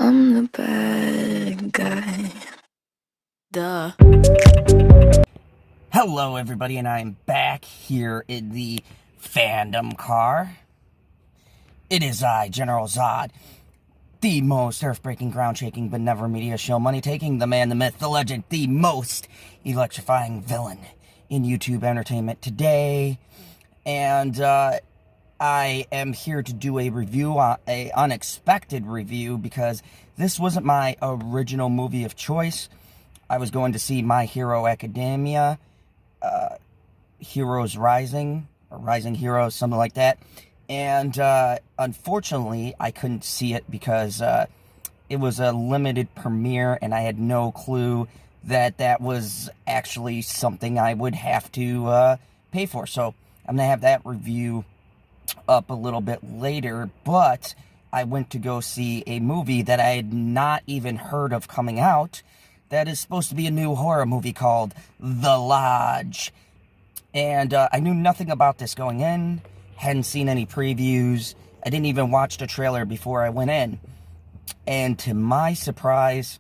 I'm the bad guy. Duh. Hello, everybody, and I'm back here in the fandom car. It is I, General Zod, the most earth-breaking, ground-shaking, but never media show money-taking, the man, the myth, the legend, the most electrifying villain in YouTube entertainment today. And I am here to do a review, a unexpected review, because this wasn't my original movie of choice. I was going to see My Hero Academia, Heroes Rising, or Rising Heroes, something like that. And unfortunately, I couldn't see it because it was a limited premiere, and I had no clue that that was actually something I would have to pay for. So I'm going to have that review up a little bit later, but I went to go see a movie that I had not even heard of coming out that is supposed to be a new horror movie called The Lodge. And I knew nothing about this going in, hadn't seen any previews, I didn't even watch the trailer before I went in. And to my surprise,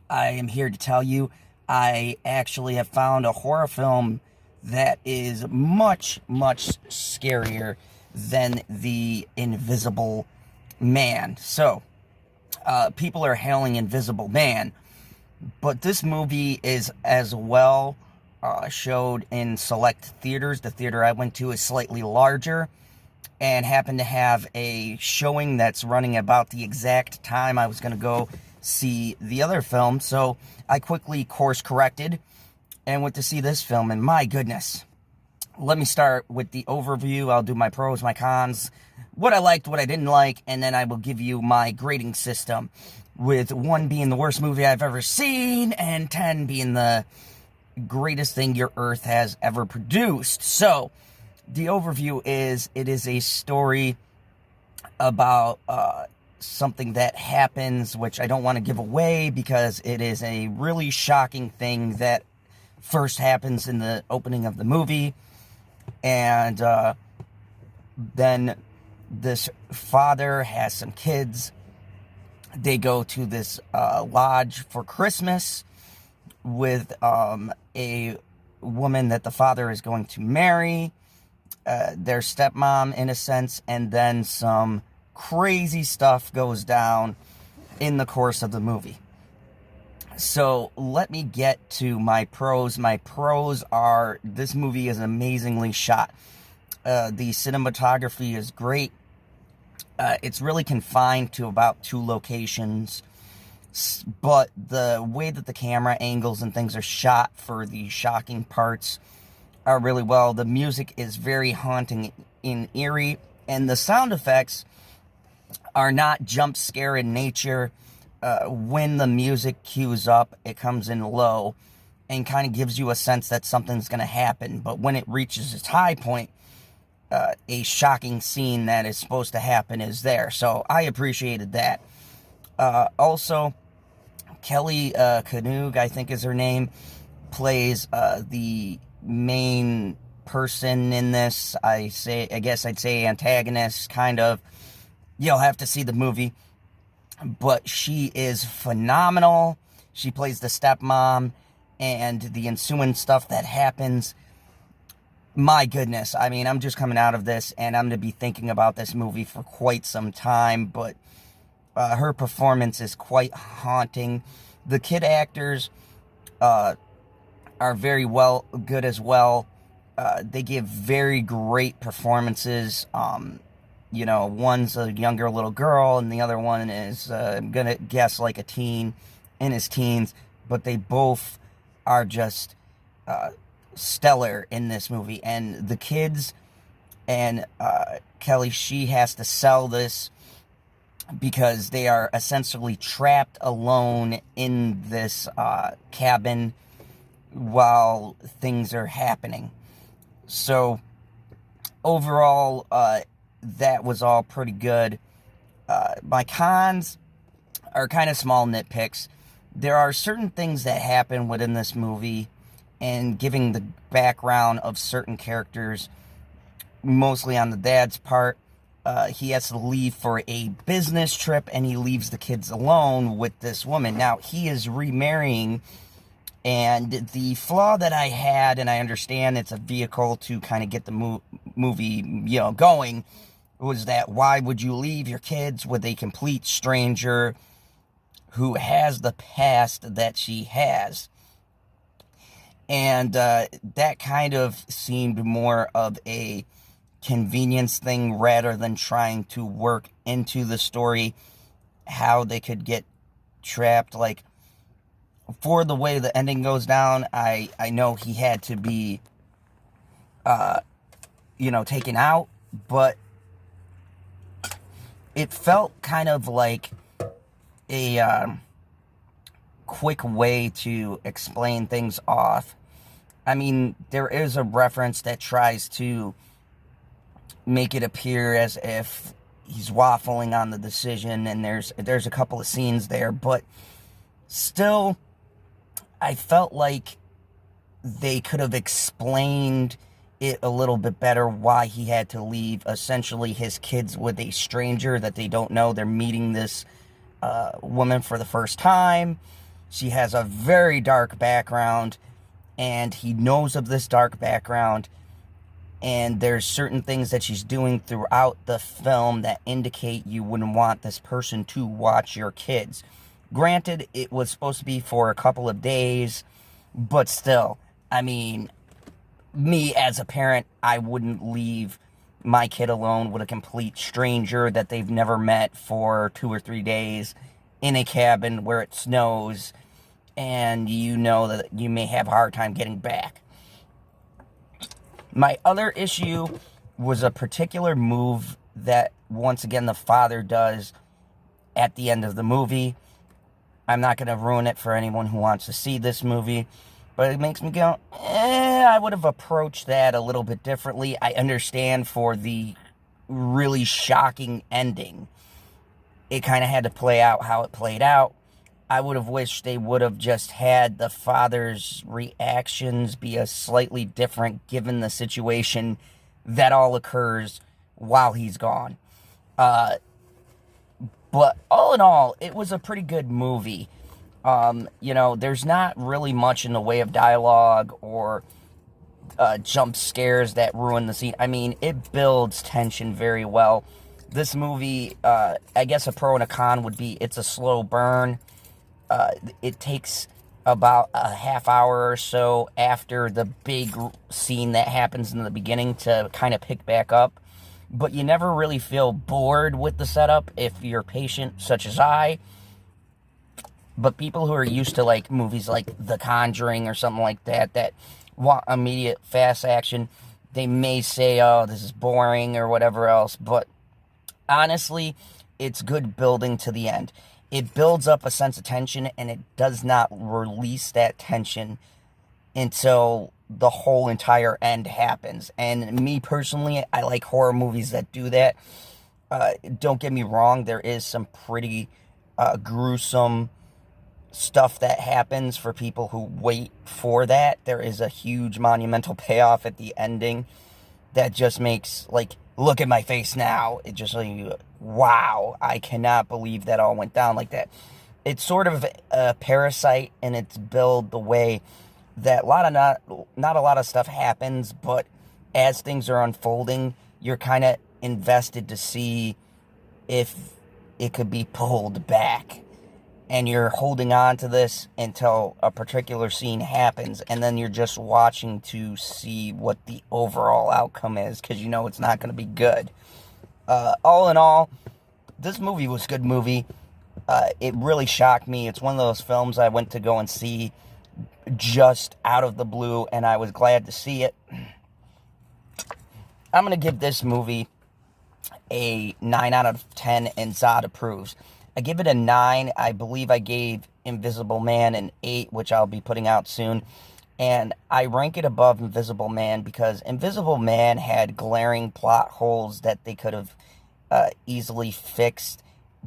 I am here to tell you, I actually have found a horror film that is much, much scarier than The Invisible Man. So, people are hailing Invisible Man, but this movie is as well showed in select theaters. The theater I went to is slightly larger and happened to have a showing that's running about the exact time I was going to go see the other film. So I quickly course corrected and went to see this film, and my goodness. Let me start with the overview. I'll do my pros, my cons, what I liked, what I didn't like, and then I will give you my grading system, with 1 being the worst movie I've ever seen, and 10 being the greatest thing your earth has ever produced. So, the overview is, it is a story about something that happens, which I don't want to give away, because it is a really shocking thing that first happens in the opening of the movie. And then this father has some kids. They go to this lodge for Christmas with a woman that the father is going to marry, their stepmom in a sense, and then some crazy stuff goes down in the course of the movie. So let me get to my pros. My pros are, this movie is amazingly shot. The cinematography is great. It's really confined to about 2 locations, but the way that the camera angles and things are shot for the shocking parts are really well. The music is very haunting and eerie, and the sound effects are not jump scare in nature. When the music cues up, it comes in low and kind of gives you a sense that something's going to happen. But when it reaches its high point, a shocking scene that is supposed to happen is there. So I appreciated that. Also, Kelly Canoog, I think is her name, plays the main person in this. I guess I'd say antagonist, kind of. You'll have to see the movie. But she is phenomenal. She plays the stepmom, and the ensuing stuff that happens, my goodness. I mean, I'm just coming out of this, and I'm going to be thinking about this movie for quite some time, but her performance is quite haunting. The kid actors are very good as well. They give very great performances. You know, one's a younger little girl, and the other one is, I'm going to guess, like a teen, in his teens. But they both are just stellar in this movie. And the kids and Kelly, she has to sell this because they are essentially trapped alone in this cabin while things are happening. So, overall, that was all pretty good. My cons are kind of small nitpicks. There are certain things that happen within this movie, and giving the background of certain characters, mostly on the dad's part, he has to leave for a business trip, and he leaves the kids alone with this woman. Now, he is remarrying, and the flaw that I had, and I understand it's a vehicle to kind of get the movie, going, was that why would you leave your kids with a complete stranger who has the past that she has? And that kind of seemed more of a convenience thing rather than trying to work into the story how they could get trapped. Like, for the way the ending goes down, I know he had to be taken out, but it felt kind of like a quick way to explain things off. I mean, there is a reference that tries to make it appear as if he's waffling on the decision, and there's a couple of scenes there, but still, I felt like they could have explained it a little bit better why he had to leave essentially his kids with a stranger that they don't know. They're meeting this woman for the first time. She has a very dark background, and he knows of this dark background, and there's certain things that she's doing throughout the film that indicate you wouldn't want this person to watch your kids. Granted, it was supposed to be for a couple of days, but still, I mean, me as a parent, I wouldn't leave my kid alone with a complete stranger that they've never met for 2 or 3 days in a cabin where it snows, and you know that you may have a hard time getting back. My other issue was a particular move that, once again, the father does at the end of the movie. I'm not going to ruin it for anyone who wants to see this movie, but it makes me go, I would have approached that a little bit differently. I understand for the really shocking ending, it kind of had to play out how it played out. I would have wished they would have just had the father's reactions be a slightly different given the situation that all occurs while he's gone. But all in all, it was a pretty good movie. There's not really much in the way of dialogue or jump scares that ruin the scene. I mean, it builds tension very well. This movie, I guess a pro and a con would be it's a slow burn. It takes about a half hour or so after the big scene that happens in the beginning to kind of pick back up. But you never really feel bored with the setup if you're patient, such as I. But people who are used to, like, movies like The Conjuring or something like that, that want immediate fast action, they may say, oh, this is boring or whatever else. But honestly, it's good building to the end. It builds up a sense of tension, and it does not release that tension until the whole entire end happens. And me personally, I like horror movies that do that. Don't get me wrong, there is some pretty gruesome stuff that happens for people who wait for that. There is a huge monumental payoff at the ending that just makes, like, look at my face now. It just like, wow, I cannot believe that all went down like that. It's sort of a Parasite in its build, the way that not a lot of stuff happens, but as things are unfolding, you're kind of invested to see if it could be pulled back. And you're holding on to this until a particular scene happens, and then you're just watching to see what the overall outcome is, because you know it's not going to be good. All in all, this movie was a good movie. It really shocked me. It's one of those films I went to go and see just out of the blue, and I was glad to see it. I'm going to give this movie a 9 out of 10, and Zod approves. I give it a 9. I believe I gave Invisible Man an 8, which I'll be putting out soon. And I rank it above Invisible Man because Invisible Man had glaring plot holes that they could have easily fixed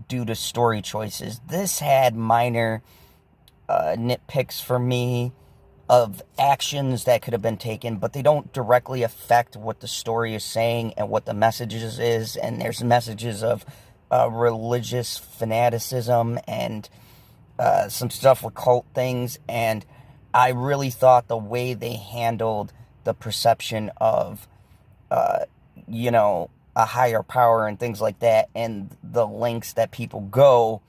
due to story choices. This had minor nitpicks for me. of actions that could have been taken, but they don't directly affect what the story is saying and what the messages is. And there's messages of religious fanaticism and some stuff with cult things. And I really thought the way they handled the perception of, you know, a higher power and things like that, and the lengths that people go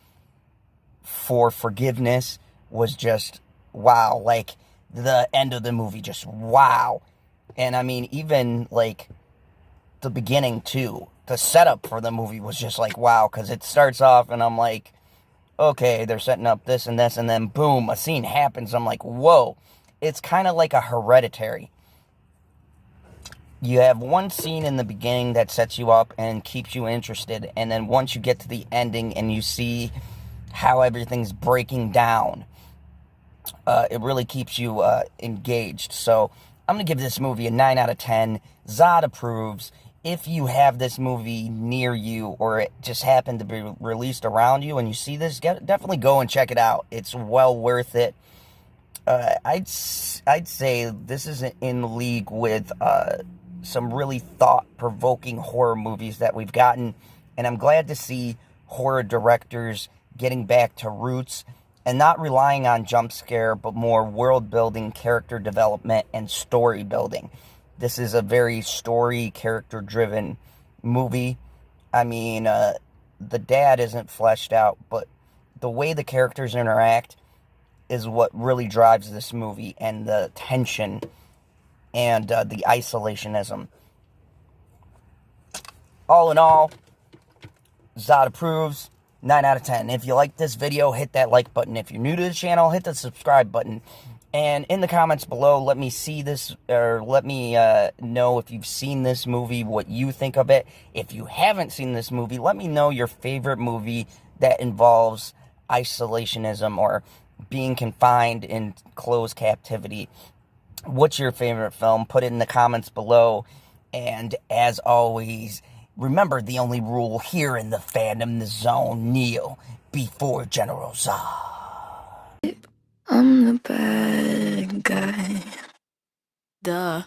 for forgiveness was just wow. Like, the end of the movie, just wow. And I mean, even like the beginning too, the setup for the movie was just like wow, because it starts off and I'm like, okay, they're setting up this and this, and then boom, a scene happens. I'm like, whoa. It's kind of like a Hereditary. You have one scene in the beginning that sets you up and keeps you interested, and then once you get to the ending and you see how everything's breaking down, it really keeps you engaged. So I'm going to give this movie a 9 out of 10. Zod approves. If you have this movie near you, or it just happened to be released around you and you see this, definitely go and check it out. It's well worth it. I'd say this is in league with some really thought-provoking horror movies that we've gotten, and I'm glad to see horror directors getting back to roots and not relying on jump scare, but more world building, character development, and story building. This is a very story, character driven movie. I mean, the dad isn't fleshed out, but the way the characters interact is what really drives this movie, and the tension and the isolationism. All in all, Zod approves. 9 out of 10. If you like this video, hit that like button. If you're new to the channel, hit the subscribe button. And in the comments below, let me see this, or let me know if you've seen this movie, what you think of it. If you haven't seen this movie, let me know your favorite movie that involves isolationism or being confined in closed captivity. What's your favorite film? Put it in the comments below. And as always, remember the only rule here in the fandom, the zone: kneel before General Zod. I'm the bad guy. Duh.